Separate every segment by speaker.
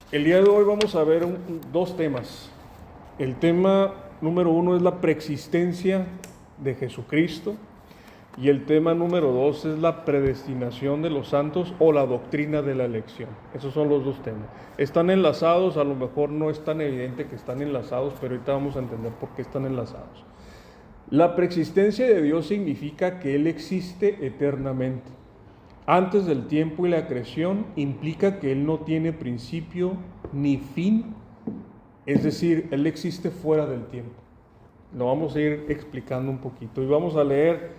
Speaker 1: El día de hoy vamos a ver dos temas. El tema número uno es la preexistencia de Jesucristo y el tema número dos es la predestinación de los santos o la doctrina de la elección. Esos son los dos temas. Están enlazados, a lo mejor no es tan evidente que están enlazados, pero ahorita vamos a entender por qué están enlazados. La preexistencia de Dios significa que Él existe eternamente. Antes del tiempo y la creación implica que Él no tiene principio ni fin, es decir, Él existe fuera del tiempo. Lo vamos a ir explicando un poquito y vamos a leer,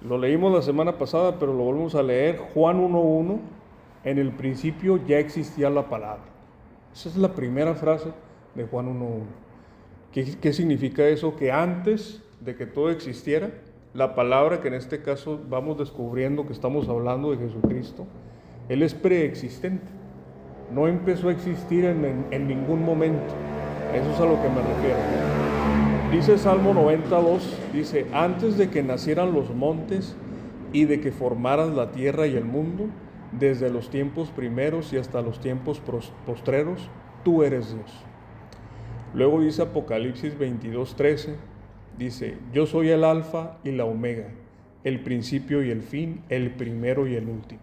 Speaker 1: lo leímos la semana pasada, pero lo volvemos a leer, Juan 1:1, en el principio ya existía la palabra. Esa es la primera frase de Juan 1:1. ¿Qué significa eso? Que antes de que todo existiera, la palabra, que en este caso vamos descubriendo que estamos hablando de Jesucristo, Él es preexistente. No empezó a existir en ningún momento. Eso es a lo que me refiero. Dice Salmo 92, dice, antes de que nacieran los montes y de que formaras la tierra y el mundo, desde los tiempos primeros y hasta los tiempos postreros, tú eres Dios. Luego dice Apocalipsis 22:13, dice, yo soy el alfa y la omega, el principio y el fin, el primero y el último.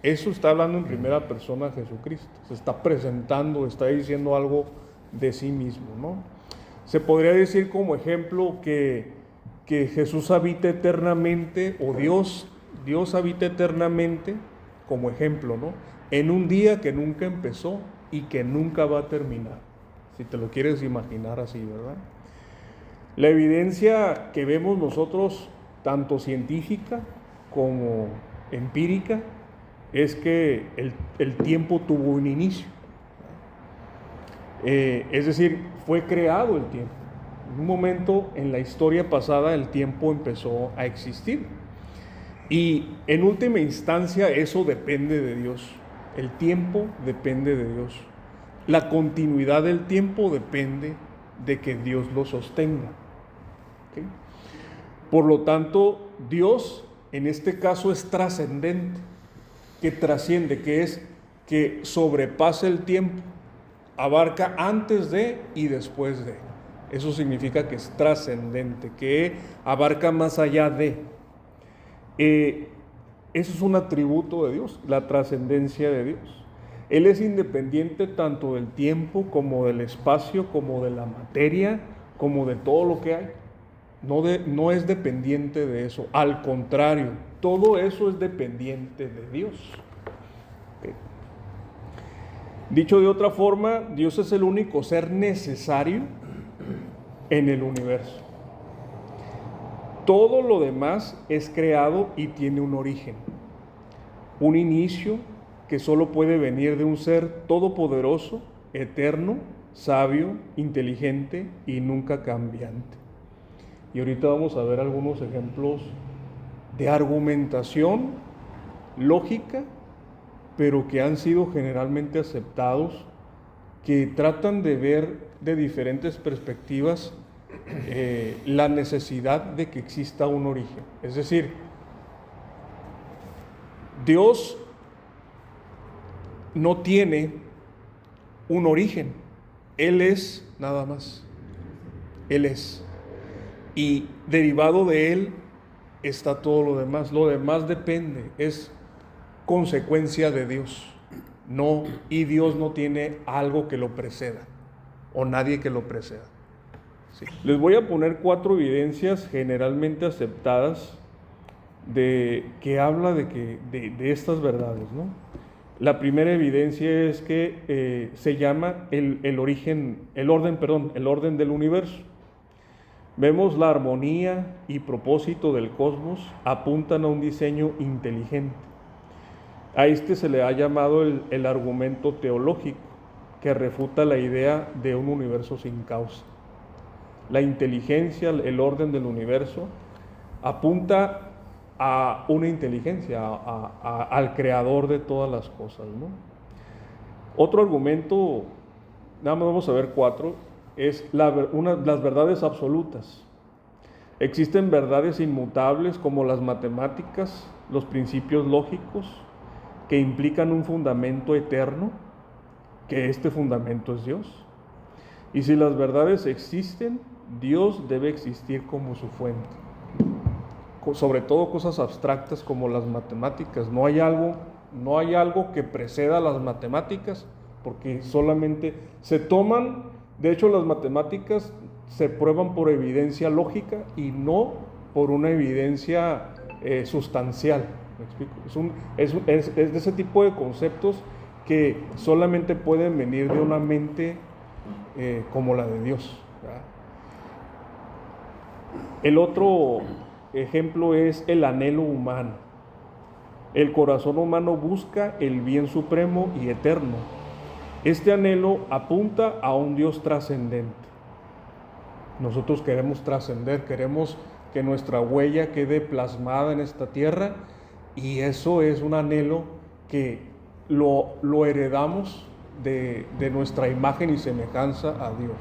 Speaker 1: Eso está hablando en primera persona Jesucristo, se está presentando, está diciendo algo de sí mismo, ¿no? Se podría decir como ejemplo que Jesús habita eternamente, o Dios habita eternamente, como ejemplo, ¿no? En un día que nunca empezó y que nunca va a terminar, si te lo quieres imaginar así, ¿verdad? La evidencia que vemos nosotros, tanto científica como empírica, es que el tiempo tuvo un inicio. Es decir, fue creado el tiempo. En un momento en la historia pasada el tiempo empezó a existir. Y en última instancia eso depende de Dios. El tiempo depende de Dios. La continuidad del tiempo depende de que Dios lo sostenga. ¿Okay? Por lo tanto, Dios en este caso es trascendente, que trasciende, que sobrepasa el tiempo, abarca antes de y después de. Eso significa que es trascendente, que abarca más allá de. Eso es un atributo de Dios, la trascendencia de Dios. Él es independiente tanto del tiempo como del espacio, como de la materia, como de todo lo que hay. No es dependiente de eso, al contrario, todo eso es dependiente de Dios. Okay. Dicho de otra forma, Dios es el único ser necesario en el universo. Todo lo demás es creado y tiene un origen, un inicio que solo puede venir de un ser todopoderoso, eterno, sabio, inteligente y nunca cambiante. Y ahorita vamos a ver algunos ejemplos de argumentación lógica, pero que han sido generalmente aceptados, que tratan de ver de diferentes perspectivas la necesidad de que exista un origen. Es decir, Dios no tiene un origen, Él es nada más, Él es. Y derivado de Él está todo lo demás depende, es consecuencia de Dios, no, y Dios no tiene algo que lo preceda, o nadie que lo preceda. Sí. Les voy a poner 4 evidencias generalmente aceptadas que habla de estas verdades, ¿no? La primera evidencia es que se llama el orden del universo. Vemos la armonía y propósito del cosmos apuntan a un diseño inteligente. A este se le ha llamado el argumento teológico, que refuta la idea de un universo sin causa. La inteligencia, el orden del universo, apunta a una inteligencia, al creador de todas las cosas, ¿no? Otro argumento, nada más vamos a ver 4, es las verdades absolutas. Existen verdades inmutables como las matemáticas, los principios lógicos, que implican un fundamento eterno que este fundamento es Dios. Y si las verdades existen, Dios debe existir como su fuente. Sobre todo cosas abstractas como las matemáticas. No hay algo que preceda a las matemáticas, porque solamente se toman, de hecho las matemáticas se prueban por evidencia lógica y no por una evidencia sustancial. ¿Me explico? Es de ese tipo de conceptos que solamente pueden venir de una mente como la de Dios, ¿verdad? El otro ejemplo es el anhelo humano. El corazón humano busca el bien supremo y eterno. Este anhelo apunta a un Dios trascendente. Nosotros queremos trascender, queremos que nuestra huella quede plasmada en esta tierra, y eso es un anhelo que lo heredamos de nuestra imagen y semejanza a Dios.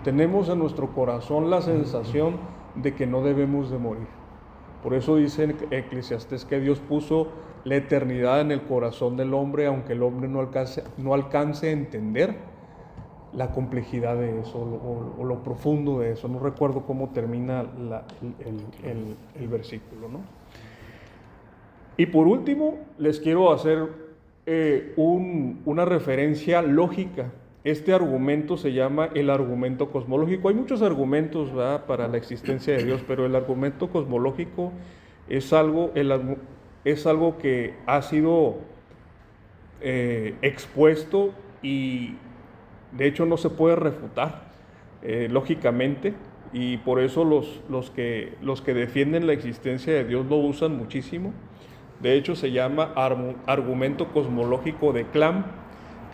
Speaker 1: Tenemos en nuestro corazón la sensación de que no debemos de morir. Por eso dice en Eclesiastés que Dios puso la eternidad en el corazón del hombre, aunque el hombre no alcance a entender la complejidad de eso o lo profundo de eso. No recuerdo cómo termina el versículo, ¿no? Y por último, les quiero hacer una referencia lógica. Este argumento se llama el argumento cosmológico. Hay muchos argumentos, ¿verdad?, para la existencia de Dios, pero el argumento cosmológico es algo que ha sido expuesto y de hecho no se puede refutar lógicamente, y por eso los que defienden la existencia de Dios lo usan muchísimo. De hecho se llama argumento cosmológico de Clam,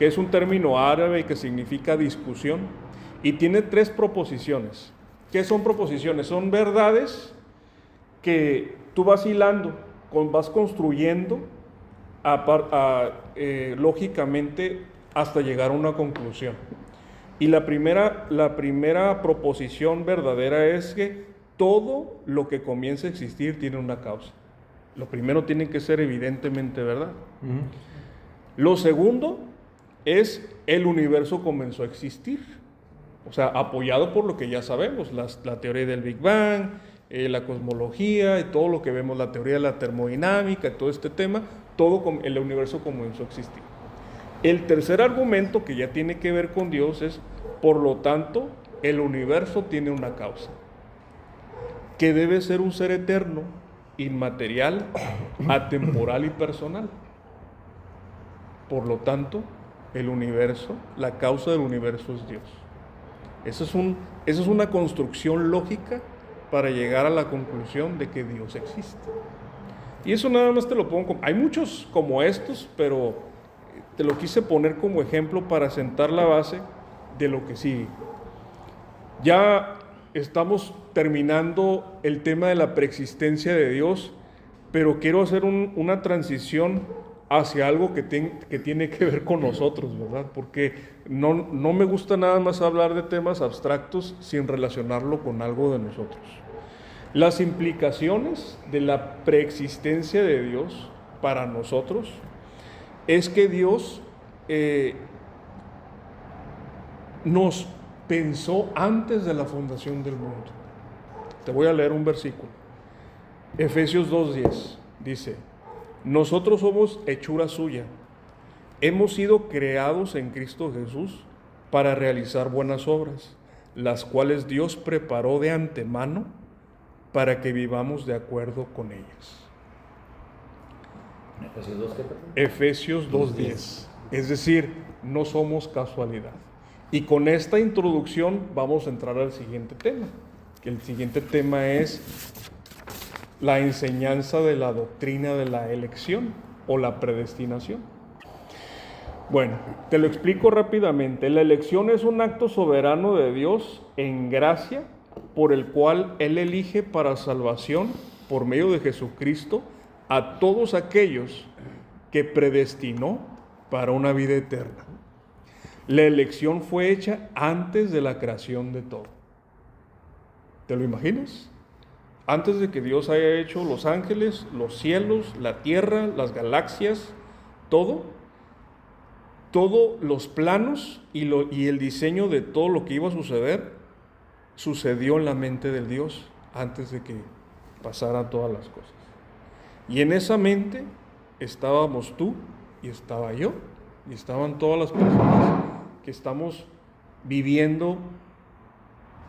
Speaker 1: que es un término árabe que significa discusión, y tiene 3 proposiciones. ¿Qué son proposiciones? Son verdades que tú vas hilando, vas construyendo lógicamente hasta llegar a una conclusión. Y la primera proposición verdadera es que todo lo que comienza a existir tiene una causa. Lo primero tiene que ser evidentemente verdad. Lo segundo es el universo comenzó a existir. O sea, apoyado por lo que ya sabemos, la teoría del Big Bang, la cosmología y todo lo que vemos, la teoría de la termodinámica, todo este tema, el universo comenzó a existir. El tercer argumento, que ya tiene que ver con Dios, es, por lo tanto, el universo tiene una causa, que debe ser un ser eterno, inmaterial, atemporal y personal. Por lo tanto, el universo, la causa del universo es Dios. Esa es una construcción lógica para llegar a la conclusión de que Dios existe. Y eso nada más te lo pongo, hay muchos como estos, pero te lo quise poner como ejemplo para sentar la base de lo que sigue. Ya estamos terminando el tema de la preexistencia de Dios, pero quiero hacer una transición hacia algo que tiene que ver con nosotros, ¿verdad? Porque no me gusta nada más hablar de temas abstractos sin relacionarlo con algo de nosotros. Las implicaciones de la preexistencia de Dios para nosotros es que Dios nos pensó antes de la fundación del mundo. Te voy a leer un versículo. Efesios 2:10 dice: nosotros somos hechura suya, hemos sido creados en Cristo Jesús para realizar buenas obras, las cuales Dios preparó de antemano para que vivamos de acuerdo con ellas. Efesios 2:10. Es decir, no somos casualidad. Y con esta introducción vamos a entrar al siguiente tema, que el siguiente tema es la enseñanza de la doctrina de la elección o la predestinación. Bueno, te lo explico rápidamente. La elección es un acto soberano de Dios en gracia, por el cual Él elige para salvación, por medio de Jesucristo, a todos aquellos que predestinó para una vida eterna. La elección fue hecha antes de la creación de todo. ¿Te lo imaginas? Antes de que Dios haya hecho los ángeles, los cielos, la tierra, las galaxias, todo, todos los planos y el diseño de todo lo que iba a suceder sucedió en la mente del Dios antes de que pasaran todas las cosas. Y en esa mente estábamos tú y estaba yo y estaban todas las personas que estamos viviendo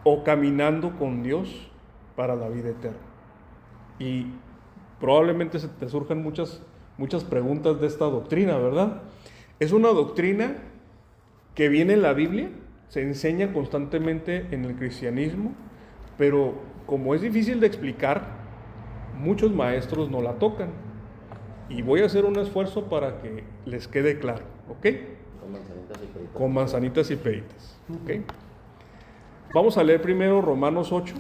Speaker 1: o caminando con Dios para la vida eterna. Y probablemente se te surjan muchas preguntas de esta doctrina, ¿verdad? Es una doctrina que viene en la Biblia, se enseña constantemente en el cristianismo, pero como es difícil de explicar, muchos maestros no la tocan. Y voy a hacer un esfuerzo para que les quede claro, ¿ok?
Speaker 2: Con manzanitas y peritas.
Speaker 1: Con manzanitas y peritas, ¿ok? Vamos a leer primero Romanos 8,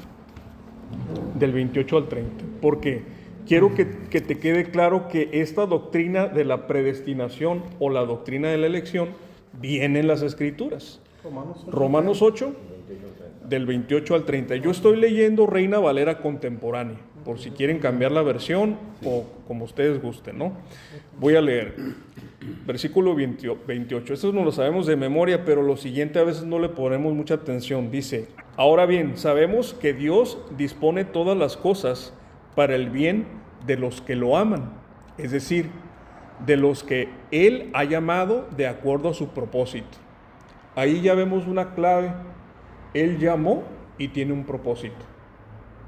Speaker 1: del 28 al 30, porque quiero que te quede claro que esta doctrina de la predestinación o la doctrina de la elección viene en las Escrituras. Romanos 8, del 28 al 30. Yo estoy leyendo Reina Valera contemporánea, por si quieren cambiar la versión o como ustedes gusten, ¿no? Voy a leer. Versículo 28. Esto no lo sabemos de memoria, pero lo siguiente a veces no le ponemos mucha atención. Dice: ahora bien, sabemos que Dios dispone todas las cosas para el bien de los que lo aman, es decir, de los que Él ha llamado de acuerdo a su propósito. Ahí ya vemos una clave. Él llamó y tiene un propósito.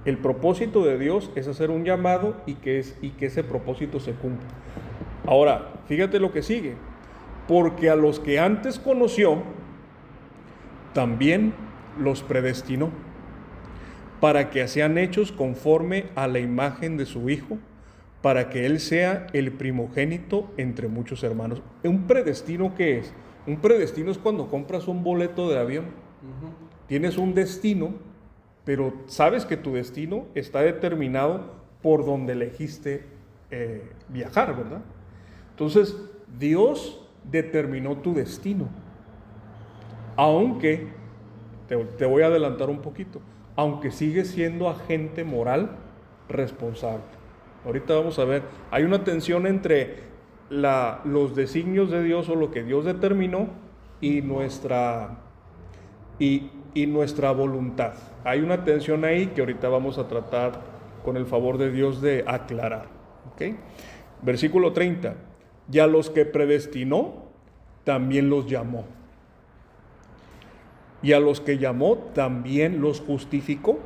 Speaker 1: El propósito de Dios es hacer un llamado y que ese propósito se cumpla. Ahora, fíjate lo que sigue. Porque a los que antes conoció, también los predestinó, para que sean hechos conforme a la imagen de su Hijo, para que Él sea el primogénito entre muchos hermanos. ¿Un predestino qué es? Un predestino es cuando compras un boleto de avión. Tienes un destino, pero sabes que tu destino está determinado por donde elegiste viajar, ¿verdad? Entonces, Dios determinó tu destino. Aunque, te voy a adelantar un poquito, aunque sigues siendo agente moral responsable. Ahorita vamos a ver, hay una tensión entre los designios de Dios o lo que Dios determinó y nuestra voluntad. Hay una tensión ahí que ahorita vamos a tratar con el favor de Dios de aclarar. ¿Okay? Versículo 30. Y a los que predestinó, también los llamó. Y a los que llamó, también los justificó.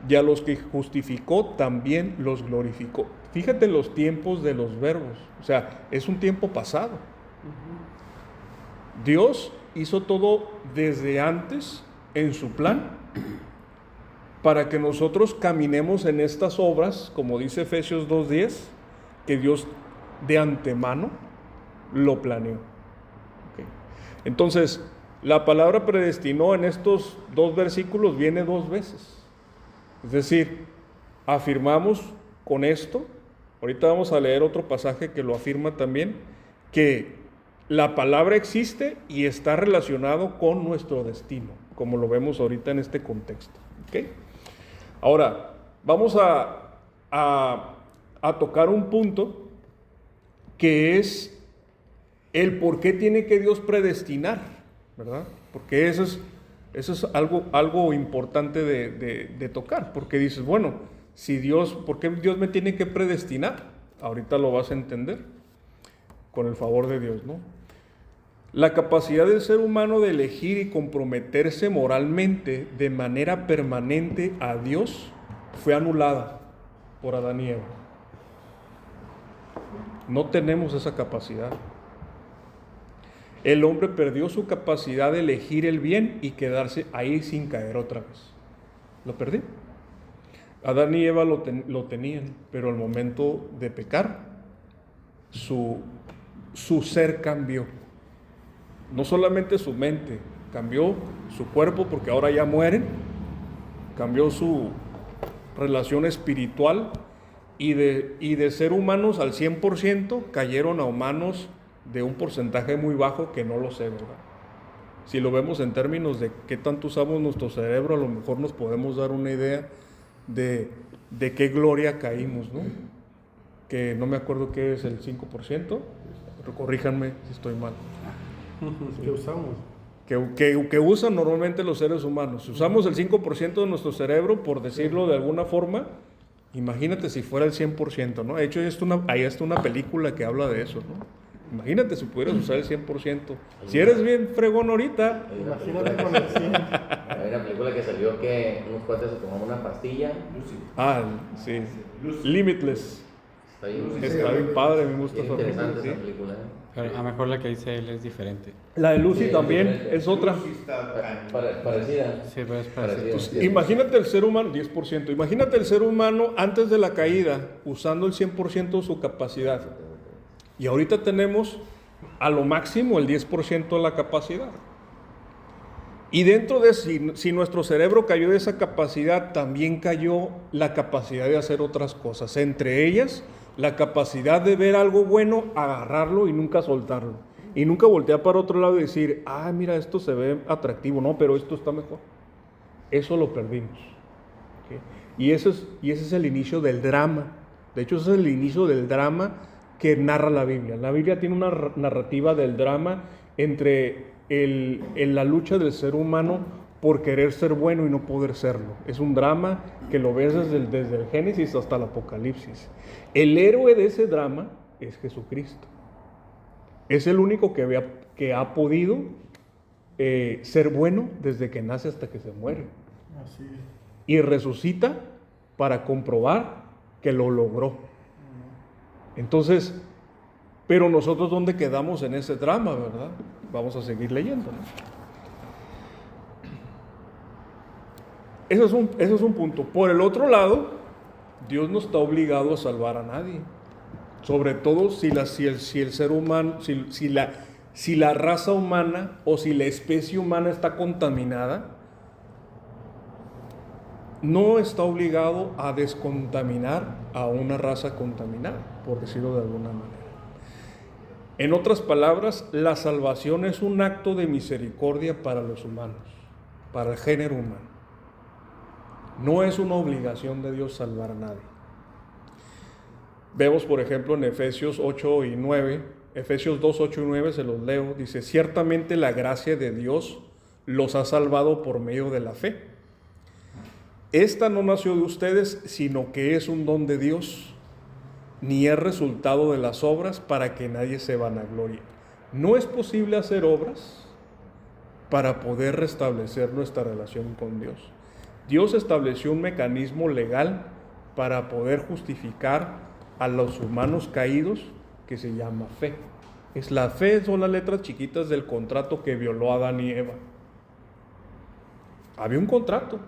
Speaker 1: Y a los que justificó, también los glorificó. Fíjate en los tiempos de los verbos. O sea, es un tiempo pasado. Dios hizo todo desde antes en su plan para que nosotros caminemos en estas obras, como dice Efesios 2:10, que Dios de antemano lo planeó. Okay. Entonces, la palabra predestinó en estos dos versículos viene dos veces. Es decir, afirmamos con esto, ahorita vamos a leer otro pasaje que lo afirma también, que la palabra existe y está relacionado con nuestro destino, como lo vemos ahorita en este contexto. ¿Okay? Ahora, vamos a tocar un punto que es el por qué tiene que Dios predestinar, ¿verdad? Porque eso es algo importante de tocar, porque dices, bueno, ¿por qué Dios me tiene que predestinar? Ahorita lo vas a entender, con el favor de Dios, ¿no? La capacidad del ser humano de elegir y comprometerse moralmente de manera permanente a Dios fue anulada por Adán y Eva. No tenemos esa capacidad. El hombre perdió su capacidad de elegir el bien y quedarse ahí sin caer otra vez. Lo perdí. Adán y Eva lo tenían, pero al momento de pecar, su ser cambió. No solamente su mente, cambió su cuerpo porque ahora ya mueren, cambió su relación espiritual y de ser humanos al 100% cayeron a humanos de un porcentaje muy bajo que no lo sé, ¿verdad? Si lo vemos en términos de qué tanto usamos nuestro cerebro, a lo mejor nos podemos dar una idea de qué gloria caímos, ¿no? Que no me acuerdo qué es el 5%, pero corríjanme si estoy mal.
Speaker 3: ¿Qué usamos?
Speaker 1: que usan normalmente los seres humanos. Si usamos el 5% de nuestro cerebro, por decirlo de alguna forma, imagínate si fuera el 100%, ¿no? De hecho, ahí está una película que habla de eso, ¿no? Imagínate si pudieras usar el 100%. Si eres bien fregón ahorita.
Speaker 3: Imagínate con el 100.
Speaker 2: Hay una película que salió que unos cuates se tomaban una pastilla.
Speaker 1: Sí. Limitless. Está bien padre, me gusta
Speaker 2: Es
Speaker 1: esa
Speaker 2: interesante
Speaker 1: película,
Speaker 2: esa
Speaker 1: sí.
Speaker 2: película.
Speaker 4: Pero a lo mejor la que dice él es diferente.
Speaker 1: La de Lucy
Speaker 2: Sí,
Speaker 1: también
Speaker 2: diferente.
Speaker 1: es otra.
Speaker 2: Parecida.
Speaker 4: Sí, pero es
Speaker 2: Parecida.
Speaker 4: parecido.
Speaker 1: Pues, imagínate el ser humano, 10%. Imagínate el ser humano antes de la caída, usando el 100% de su capacidad. Y ahorita tenemos a lo máximo el 10% de la capacidad. Y dentro de si nuestro cerebro cayó de esa capacidad, también cayó la capacidad de hacer otras cosas. Entre ellas, la capacidad de ver algo bueno, agarrarlo y nunca soltarlo. Y nunca voltear para otro lado y decir, mira, esto se ve atractivo, no, pero esto está mejor. Eso lo perdimos. ¿Okay? Y ese es el inicio del drama. De hecho, ese es el inicio del drama que narra la Biblia. La Biblia tiene una narrativa del drama entre la lucha del ser humano por querer ser bueno y no poder serlo. Es un drama que lo ves desde el Génesis hasta el Apocalipsis. El héroe de ese drama es Jesucristo. Es el único que ha podido ser bueno desde que nace hasta que se muere.
Speaker 3: Así es.
Speaker 1: Y resucita para comprobar que lo logró. Entonces, pero nosotros ¿dónde quedamos en ese drama, verdad? Vamos a seguir leyendo, ¿no? Ese es un punto. Por el otro lado, Dios no está obligado a salvar a nadie. Sobre todo si el ser humano, si la raza humana o si la especie humana está contaminada, no está obligado a descontaminar a una raza contaminada, por decirlo de alguna manera. En otras palabras, la salvación es un acto de misericordia para los humanos, para el género humano. No es una obligación de Dios salvar a nadie. Vemos, por ejemplo, en Efesios 8 y 9, Efesios 2, 8 y 9, se los leo, dice, ciertamente la gracia de Dios los ha salvado por medio de la fe. Esta no nació de ustedes, sino que es un don de Dios, ni es resultado de las obras para que nadie se vanaglorie. No es posible hacer obras para poder restablecer nuestra relación con Dios. Dios estableció un mecanismo legal para poder justificar a los humanos caídos que se llama fe. La fe son las letras chiquitas del contrato que violó a Adán y Eva. Había un contrato.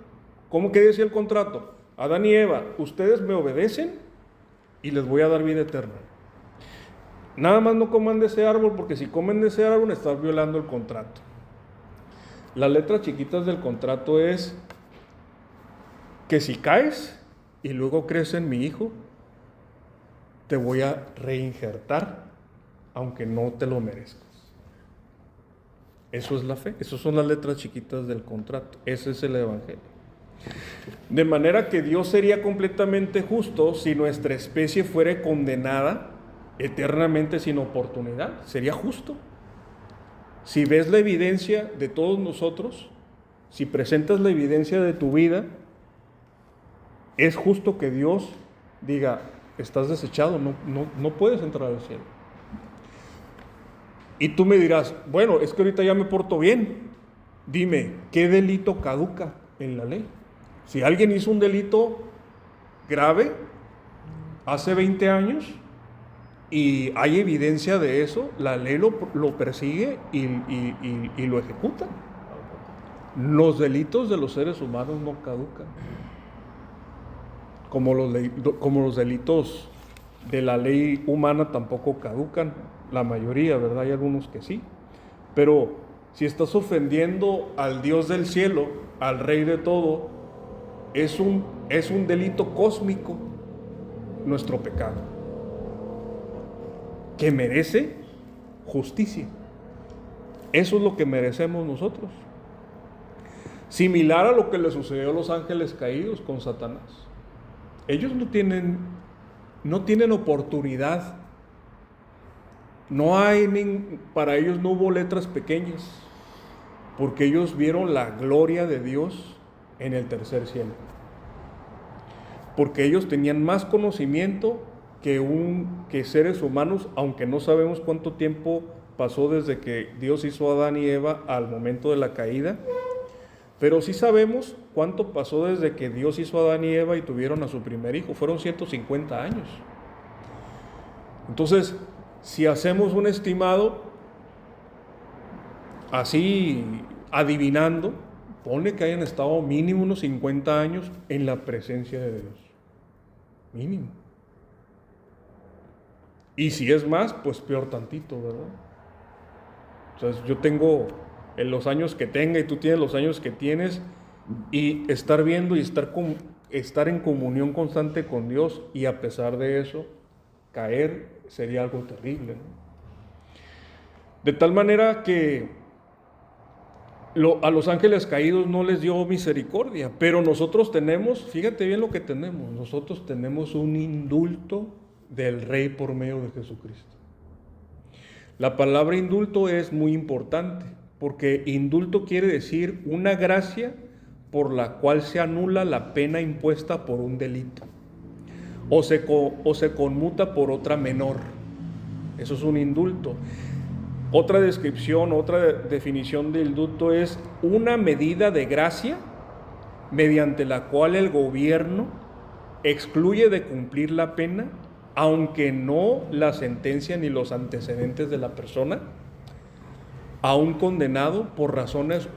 Speaker 1: ¿Cómo que decía el contrato? Adán y Eva, ustedes me obedecen y les voy a dar vida eterna. Nada más no coman de ese árbol, porque si comen de ese árbol están violando el contrato. Las letras chiquitas del contrato es que si caes y luego crees en mi hijo, te voy a reinjertar, aunque no te lo merezcas. Eso es la fe, esas son las letras chiquitas del contrato, ese es el evangelio. De manera que Dios sería completamente justo si nuestra especie fuera condenada eternamente sin oportunidad. Sería justo. Si ves la evidencia de todos nosotros, si presentas la evidencia de tu vida, es justo que Dios diga, estás desechado, no puedes entrar al cielo. Y tú me dirás, bueno, es que ahorita ya me porto bien. Dime, ¿qué delito caduca en la ley? Si alguien hizo un delito grave hace 20 años y hay evidencia de eso, la ley lo persigue y lo ejecuta. Los delitos de los seres humanos no caducan, como los delitos de la ley humana tampoco caducan, la mayoría, ¿verdad? Hay algunos que sí, pero si estás ofendiendo al Dios del cielo, al Rey de todo, es un delito cósmico nuestro pecado, que merece justicia. Eso es lo que merecemos nosotros. Similar a lo que le sucedió a los ángeles caídos con Satanás. Ellos no tienen oportunidad Para ellos no hubo letras pequeñas, porque ellos vieron la gloria de Dios en el tercer cielo. Porque ellos tenían más conocimiento que seres humanos, aunque no sabemos cuánto tiempo pasó desde que Dios hizo a Adán y Eva al momento de la caída, pero sí sabemos cuánto pasó desde que Dios hizo a Adán y Eva y tuvieron a su primer hijo. Fueron 150 años. Entonces, si hacemos un estimado, así adivinando, ponle que hayan estado mínimo unos 50 años en la presencia de Dios. Mínimo. Y si es más, pues peor tantito, ¿verdad? O sea, yo tengo en los años que tenga y tú tienes los años que tienes, y estar viendo y estar en comunión constante con Dios, y a pesar de eso, caer sería algo terrible, ¿no? De tal manera que a los ángeles caídos no les dio misericordia, pero nosotros tenemos, fíjate bien lo que tenemos, nosotros tenemos un indulto del Rey por medio de Jesucristo. La palabra indulto es muy importante, porque indulto quiere decir una gracia por la cual se anula la pena impuesta por un delito, o se conmuta por otra menor. Eso es un indulto. Otra descripción, otra definición de indulto es una medida de gracia mediante la cual el gobierno excluye de cumplir la pena, aunque no la sentencia ni los antecedentes de la persona, a un condenado por razones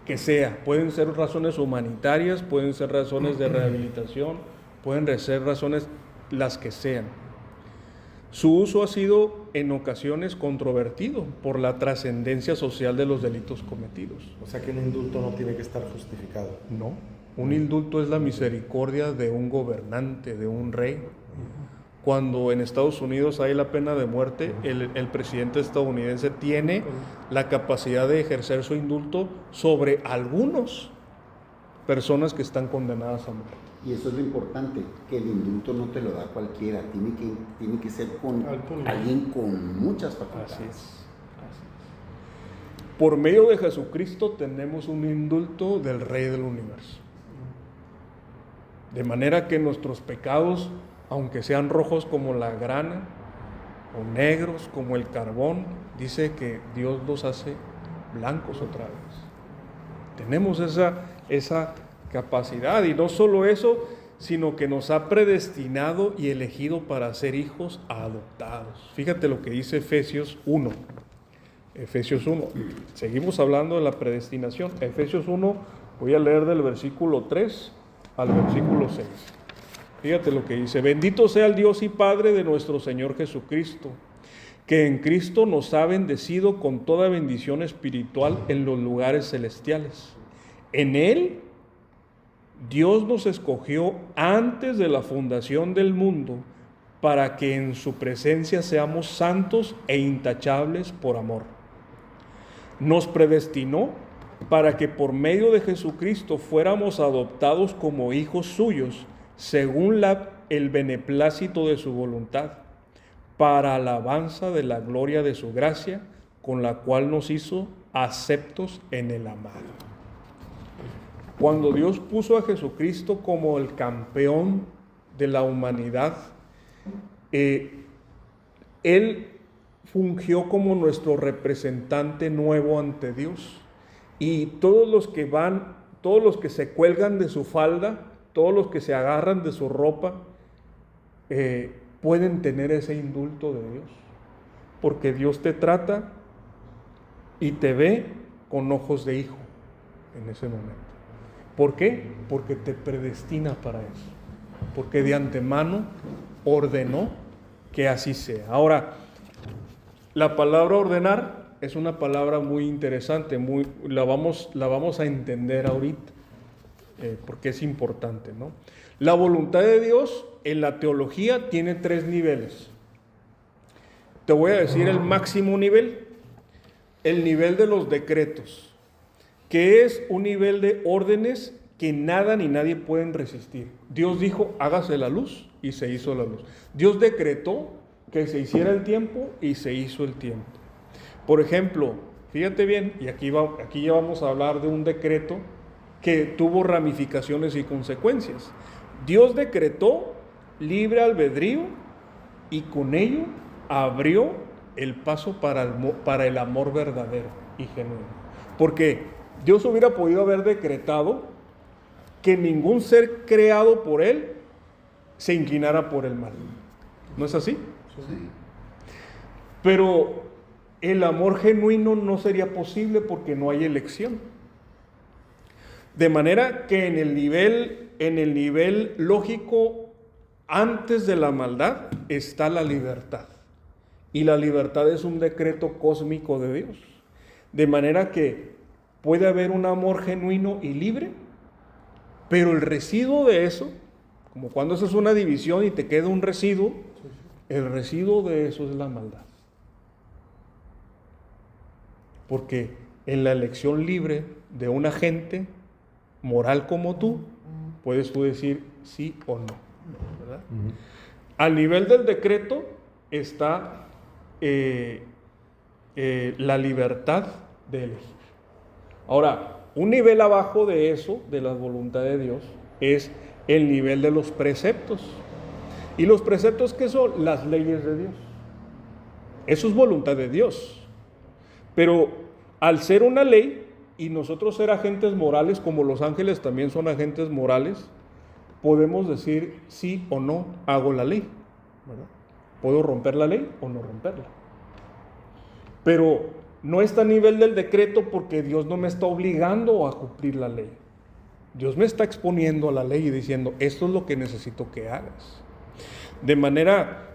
Speaker 1: que sea. Pueden ser razones humanitarias, pueden ser razones de rehabilitación, pueden ser razones las que sean. Su uso ha sido en ocasiones controvertido por la trascendencia social de los delitos cometidos.
Speaker 3: O sea que un indulto no tiene que estar justificado.
Speaker 1: No, un indulto es la misericordia de un gobernante, de un rey. Cuando en Estados Unidos hay la pena de muerte, el presidente estadounidense tiene la capacidad de ejercer su indulto sobre algunas personas que están condenadas a muerte.
Speaker 5: Y eso es lo importante, que el indulto no te lo da cualquiera, tiene que ser con alguien con muchas facultades.
Speaker 1: Así es. Por medio de Jesucristo tenemos un indulto del Rey del Universo. De manera que nuestros pecados, aunque sean rojos como la grana o negros como el carbón, dice que Dios los hace blancos otra vez. Tenemos esa capacidad, y no solo eso, sino que nos ha predestinado y elegido para ser hijos adoptados. Fíjate lo que dice Efesios 1. Efesios 1. Seguimos hablando de la predestinación. Efesios 1, voy a leer del versículo 3 al versículo 6. Fíjate lo que dice: bendito sea el Dios y Padre de nuestro Señor Jesucristo, que en Cristo nos ha bendecido con toda bendición espiritual en los lugares celestiales. En Él, Dios nos escogió antes de la fundación del mundo para que en su presencia seamos santos e intachables por amor. Nos predestinó para que por medio de Jesucristo fuéramos adoptados como hijos suyos, según el beneplácito de su voluntad, para alabanza de la gloria de su gracia, con la cual nos hizo aceptos en el amado. Cuando Dios puso a Jesucristo como el campeón de la humanidad, Él fungió como nuestro representante nuevo ante Dios. Y todos los que se cuelgan de su falda, todos los que se agarran de su ropa, pueden tener ese indulto de Dios. Porque Dios te trata y te ve con ojos de hijo en ese momento. ¿Por qué? Porque te predestina para eso. Porque de antemano ordenó que así sea. Ahora, la palabra ordenar es una palabra muy interesante, la vamos a entender ahorita, porque es importante, ¿no? La voluntad de Dios en la teología tiene 3 niveles. Te voy a decir el máximo nivel, el nivel de los decretos, que es un nivel de órdenes que nada ni nadie pueden resistir. Dios dijo, hágase la luz, y se hizo la luz. Dios decretó que se hiciera el tiempo y se hizo el tiempo. Por ejemplo, fíjate bien, y aquí ya vamos a hablar de un decreto que tuvo ramificaciones y consecuencias. Dios decretó libre albedrío y con ello abrió el paso para el amor verdadero y genuino. Porque Dios hubiera podido haber decretado que ningún ser creado por Él se inclinara por el mal. ¿No es así?
Speaker 5: Sí.
Speaker 1: Pero el amor genuino no sería posible porque no hay elección. De manera que en el nivel lógico, antes de la maldad, está la libertad. Y la libertad es un decreto cósmico de Dios. De manera que puede haber un amor genuino y libre, pero el residuo de eso, como cuando haces una división y te queda un residuo, el residuo de eso es la maldad. Porque en la elección libre de un agente moral como tú, puedes tú decir sí o no, ¿verdad? Al nivel del decreto está la libertad de elegir. Ahora, un nivel abajo de eso, de la voluntad de Dios, es el nivel de los preceptos. ¿Y los preceptos qué son? Las leyes de Dios. Eso es voluntad de Dios. Pero al ser una ley y nosotros ser agentes morales, como los ángeles también son agentes morales, podemos decir sí o no hago la ley, ¿verdad? ¿Puedo romper la ley o no romperla? Pero no está a nivel del decreto porque Dios no me está obligando a cumplir la ley. Dios me está exponiendo a la ley y diciendo, esto es lo que necesito que hagas. De manera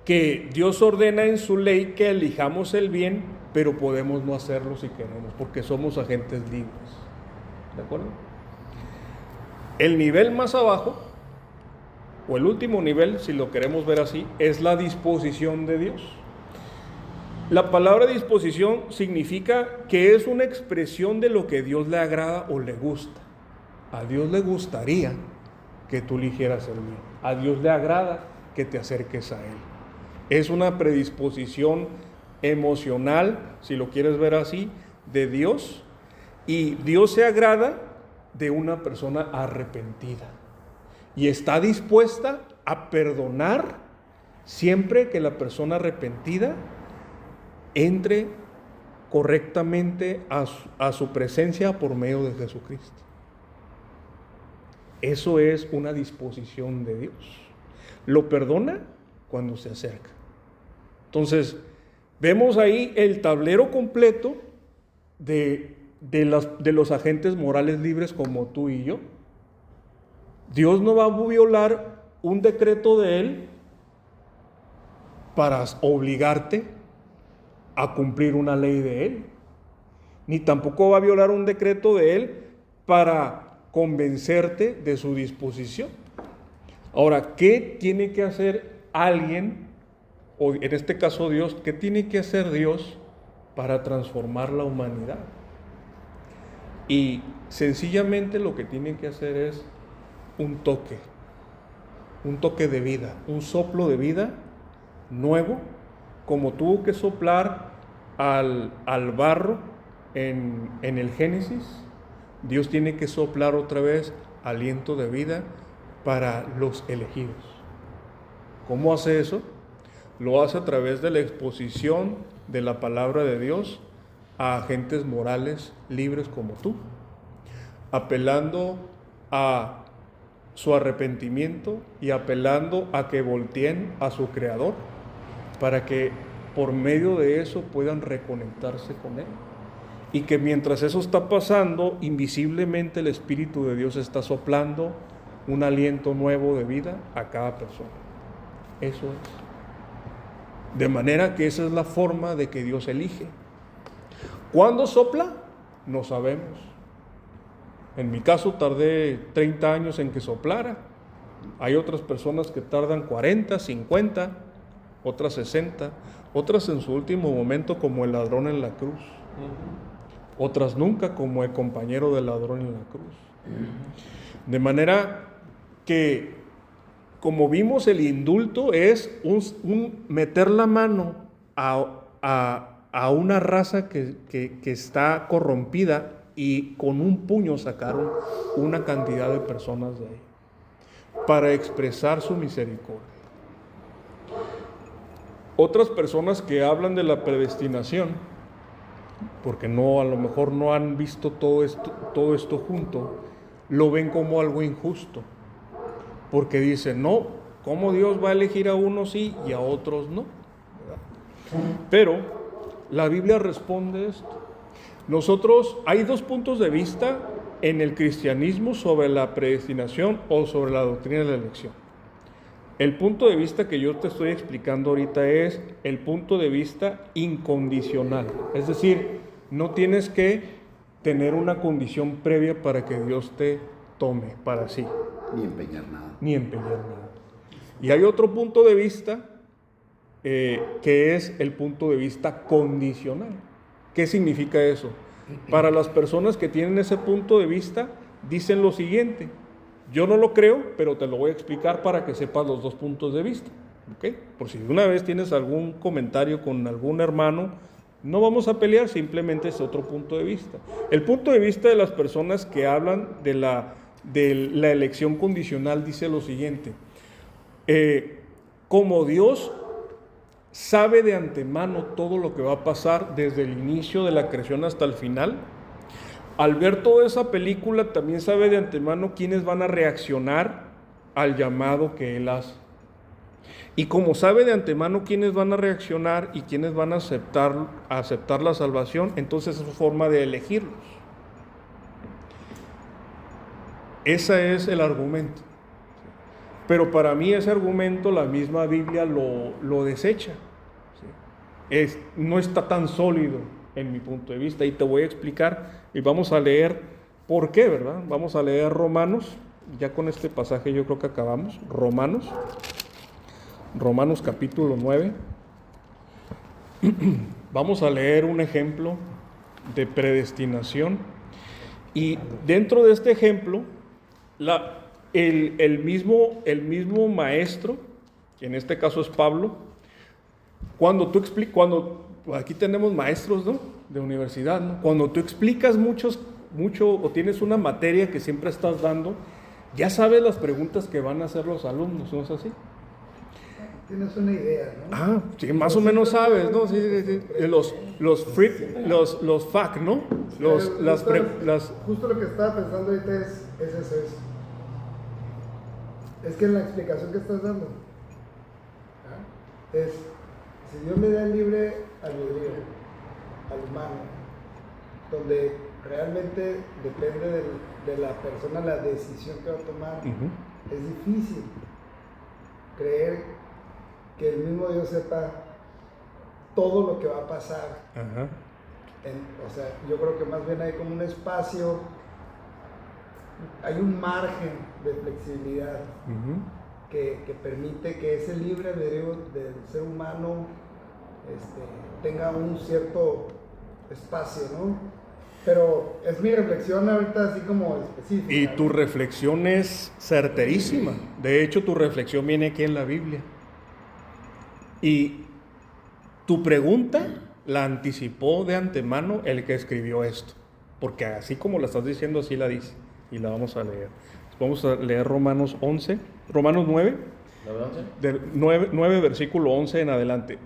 Speaker 1: que Dios ordena en su ley que elijamos el bien, pero podemos no hacerlo si queremos, porque somos agentes libres. ¿De acuerdo? El nivel más abajo, o el último nivel, si lo queremos ver así, es la disposición de Dios. La palabra disposición significa que es una expresión de lo que Dios le agrada o le gusta. A Dios le gustaría que tú eligieras el bien. A Dios le agrada que te acerques a Él. Es una predisposición emocional, si lo quieres ver así, de Dios. Y Dios se agrada de una persona arrepentida. Y está dispuesta a perdonar siempre que la persona arrepentida entre correctamente a su presencia por medio de Jesucristo. Eso es una disposición de Dios. Lo perdona cuando se acerca. Entonces, vemos ahí el tablero completo de los agentes morales libres como tú y yo. Dios no va a violar un decreto de Él para obligarte a cumplir una ley de Él, ni tampoco va a violar un decreto de Él para convencerte de su disposición. Ahora, ¿qué tiene que hacer alguien, o en este caso Dios, qué tiene que hacer Dios para transformar la humanidad? Y sencillamente lo que tiene que hacer es un toque de vida, un soplo de vida nuevo, como tuvo que soplar al barro en el Génesis. Dios tiene que soplar otra vez aliento de vida para los elegidos. ¿Cómo hace eso? Lo hace a través de la exposición de la palabra de Dios a agentes morales libres como tú, apelando a su arrepentimiento y apelando a que volteen a su Creador para que por medio de eso puedan reconectarse con Él. Y que mientras eso está pasando, invisiblemente el Espíritu de Dios está soplando un aliento nuevo de vida a cada persona. Eso es. De manera que esa es la forma de que Dios elige. ¿Cuándo sopla? No sabemos. En mi caso tardé 30 años en que soplara. Hay otras personas que tardan 40, 50, otras 60, otras en su último momento como el ladrón en la cruz. Otras nunca, como el compañero del ladrón en la cruz. De manera que como vimos, el indulto es un meter la mano a una raza que está corrompida y con un puño sacaron una cantidad de personas de ahí para expresar su misericordia. Otras personas que hablan de la predestinación, porque no, a lo mejor no han visto todo esto junto, lo ven como algo injusto, porque dicen, no, ¿cómo Dios va a elegir a unos sí y a otros no? Pero la Biblia responde esto. Hay dos puntos de vista en el cristianismo sobre la predestinación o sobre la doctrina de la elección. El punto de vista que yo te estoy explicando ahorita es el punto de vista incondicional. Es decir, no tienes que tener una condición previa para que Dios te tome para sí.
Speaker 5: Ni empeñar nada.
Speaker 1: Y hay otro punto de vista que es el punto de vista condicional. ¿Qué significa eso? Para las personas que tienen ese punto de vista, dicen lo siguiente: yo no lo creo, pero te lo voy a explicar para que sepas los dos puntos de vista. ¿Okay? Por si una vez tienes algún comentario con algún hermano, no vamos a pelear, simplemente es otro punto de vista. El punto de vista de las personas que hablan de la elección condicional dice lo siguiente: como Dios sabe de antemano todo lo que va a pasar desde el inicio de la creación hasta el final, al ver toda esa película también sabe de antemano quiénes van a reaccionar al llamado que Él hace. Y como sabe de antemano quiénes van a reaccionar y quiénes van a aceptar la salvación, entonces es su forma de elegirlos. Ese es el argumento. Pero para mí ese argumento la misma Biblia lo desecha. ¿Sí? No está tan sólido en mi punto de vista, y te voy a explicar, y vamos a leer por qué, ¿verdad? Vamos a leer Romanos, ya con este pasaje yo creo que acabamos. Romanos capítulo 9. Vamos a leer un ejemplo de predestinación, y dentro de este ejemplo, el mismo maestro, que en este caso es Pablo, aquí tenemos maestros, ¿no?, de universidad, ¿no? Cuando tú explicas mucho o tienes una materia que siempre estás dando, ya sabes las preguntas que van a hacer los alumnos, ¿no es así?
Speaker 6: Tienes una idea, ¿no?
Speaker 1: Sí, más o menos sabes, ¿no? Sí. Los FAQ, ¿no?
Speaker 6: Justo lo que estaba pensando ahorita es eso. Es que en la explicación que estás dando, es, si Dios le da el libre albedrío al humano, donde realmente depende de la persona la decisión que va a tomar, es difícil creer que el mismo Dios sepa todo lo que va a pasar. O sea, yo creo que más bien hay como un espacio, hay un margen de flexibilidad que permite que ese libre albedrío del ser humano tenga un cierto espacio, ¿no? Pero es mi reflexión ahorita así como específica.
Speaker 1: Y tu reflexión es certerísima. De hecho, tu reflexión viene aquí en la Biblia. Y tu pregunta la anticipó de antemano el que escribió esto. Porque así como la estás diciendo, así la dice. Y la vamos a leer. Vamos a leer Romanos 9. Del 9 versículo 11 en adelante.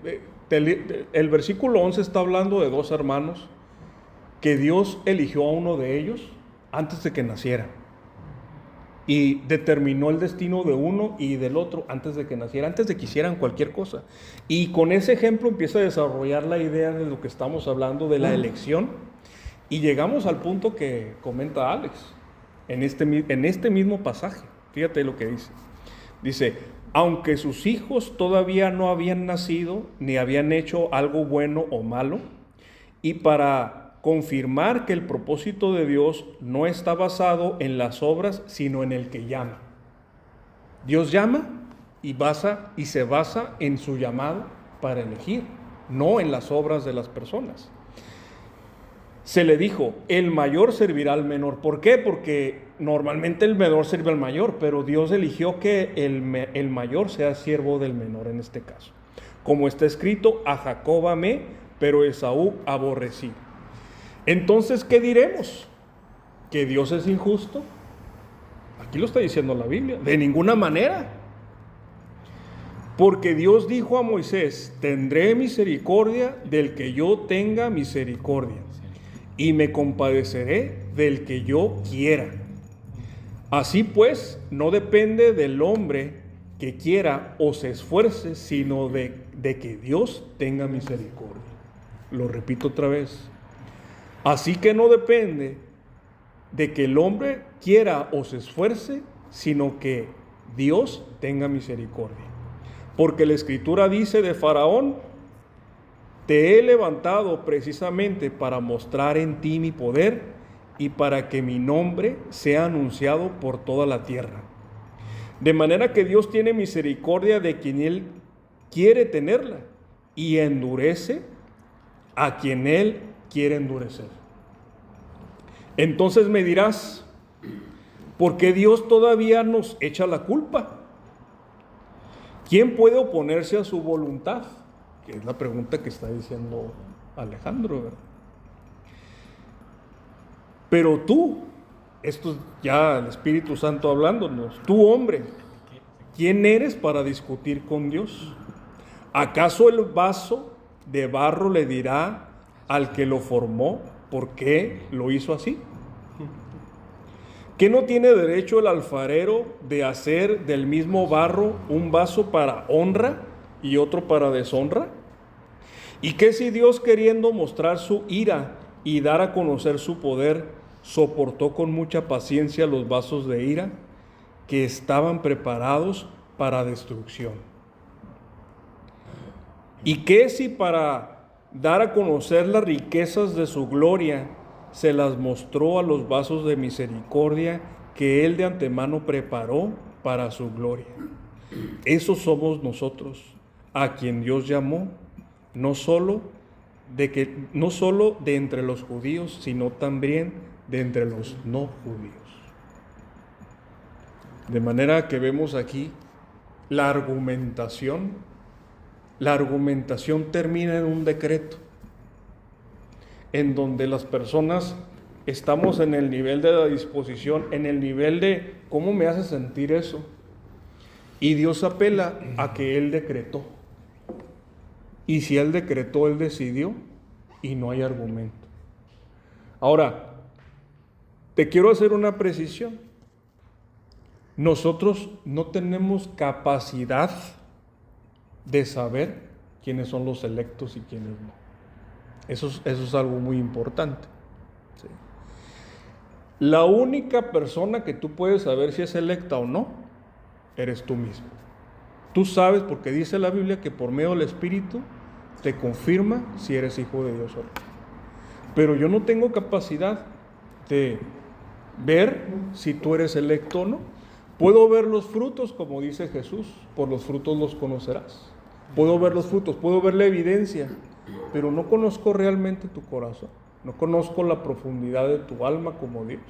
Speaker 1: El versículo 11 está hablando de dos hermanos que Dios eligió a uno de ellos antes de que naciera, y determinó el destino de uno y del otro antes de que naciera, antes de que hicieran cualquier cosa. Y con ese ejemplo empieza a desarrollar la idea de lo que estamos hablando de la elección, y llegamos al punto que comenta Alex en este mismo pasaje. Fíjate lo que dice. Dice: aunque sus hijos todavía no habían nacido ni habían hecho algo bueno o malo, y para confirmar que el propósito de Dios no está basado en las obras, sino en el que llama. Dios llama y se basa en su llamado para elegir, no en las obras de las personas. Se le dijo: el mayor servirá al menor. ¿Por qué? Porque normalmente el menor sirve al mayor, pero Dios eligió que el mayor sea siervo del menor en este caso. Como está escrito, a Jacob amé, pero Esaú aborrecí. Entonces, ¿qué diremos? ¿Que Dios es injusto? Aquí lo está diciendo la Biblia. De ninguna manera. Porque Dios dijo a Moisés, tendré misericordia del que yo tenga misericordia, y me compadeceré del que yo quiera. Así pues, no depende del hombre que quiera o se esfuerce, sino de que Dios tenga misericordia. Lo repito otra vez. Así que no depende de que el hombre quiera o se esfuerce, sino que Dios tenga misericordia. Porque la Escritura dice de Faraón, te he levantado precisamente para mostrar en ti mi poder y para que mi nombre sea anunciado por toda la tierra. De manera que Dios tiene misericordia de quien Él quiere tenerla y endurece a quien Él quiere endurecer. Entonces me dirás, ¿por qué Dios todavía nos echa la culpa? ¿Quién puede oponerse a su voluntad? Que es la pregunta que está diciendo Alejandro, ¿verdad? Pero tú, esto es ya el Espíritu Santo hablándonos, tú hombre, ¿quién eres para discutir con Dios? ¿Acaso el vaso de barro le dirá al que lo formó por qué lo hizo así? ¿Qué no tiene derecho el alfarero de hacer del mismo barro un vaso para honra y otro para deshonra? ¿Y qué si Dios, queriendo mostrar su ira y dar a conocer su poder, soportó con mucha paciencia los vasos de ira que estaban preparados para destrucción? ¿Y qué si para dar a conocer las riquezas de su gloria se las mostró a los vasos de misericordia que Él de antemano preparó para su gloria? Esos somos nosotros, a quien Dios llamó, no solo de entre los judíos, sino también de entre los no judíos. De manera que vemos aquí la argumentación termina en un decreto, en donde las personas estamos en el nivel de la disposición, en el nivel de cómo me hace sentir eso. Y Dios apela a que Él decretó. Y si Él decretó, Él decidió, y no hay argumento. Ahora, te quiero hacer una precisión. Nosotros no tenemos capacidad de saber quiénes son los electos y quiénes no. Eso es algo muy importante. ¿Sí? La única persona que tú puedes saber si es electa o no, eres tú mismo. Tú sabes, porque dice la Biblia que por medio del Espíritu te confirma si eres hijo de Dios o no. Pero yo no tengo capacidad de ver si tú eres electo o no. Puedo ver los frutos, como dice Jesús, por los frutos los conocerás. Puedo ver los frutos, puedo ver la evidencia, pero no conozco realmente tu corazón. No conozco la profundidad de tu alma como Dios.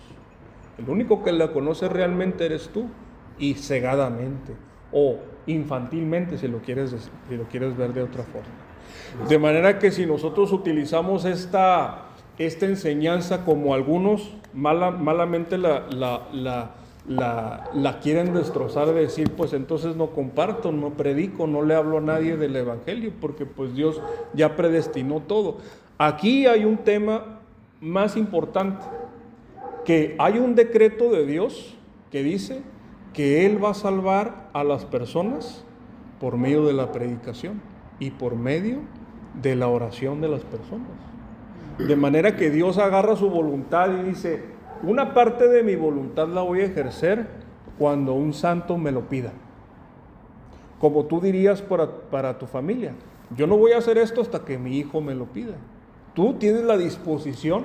Speaker 1: El único que la conoce realmente eres tú, y cegadamente o infantilmente, si lo quieres decir, si lo quieres ver de otra forma. De manera que si nosotros utilizamos esta enseñanza como algunos malamente la quieren destrozar, de decir, pues entonces no comparto, no predico, no le hablo a nadie del Evangelio, porque pues Dios ya predestinó todo. Aquí hay un tema más importante, que hay un decreto de Dios que dice que Él va a salvar a las personas por medio de la predicación y por medio de la oración de las personas. De manera que Dios agarra su voluntad y dice, una parte de mi voluntad la voy a ejercer cuando un santo me lo pida. Como tú dirías para tu familia, yo no voy a hacer esto hasta que mi hijo me lo pida. Tú tienes la disposición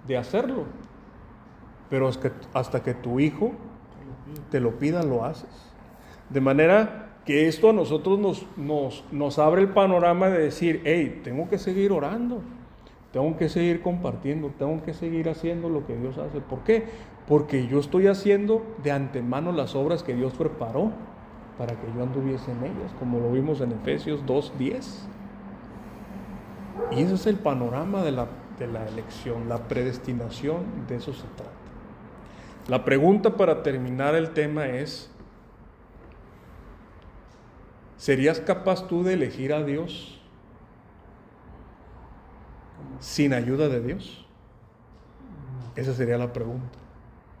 Speaker 1: de hacerlo, pero es que hasta que tu hijo te lo pida, lo haces. De manera que esto a nosotros nos abre el panorama de decir, hey, tengo que seguir orando, Tengo que seguir compartiendo, tengo que seguir haciendo lo que Dios hace. ¿Por qué? Porque yo estoy haciendo de antemano las obras que Dios preparó para que yo anduviese en ellas, como lo vimos en Efesios 2:10. Y ese es el panorama de la elección, la predestinación, de eso se trata. La pregunta para terminar el tema es: ¿serías capaz tú de elegir a Dios sin ayuda de Dios? Esa sería la pregunta.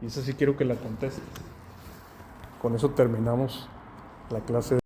Speaker 1: Y esa sí quiero que la contestes. Con eso terminamos la clase de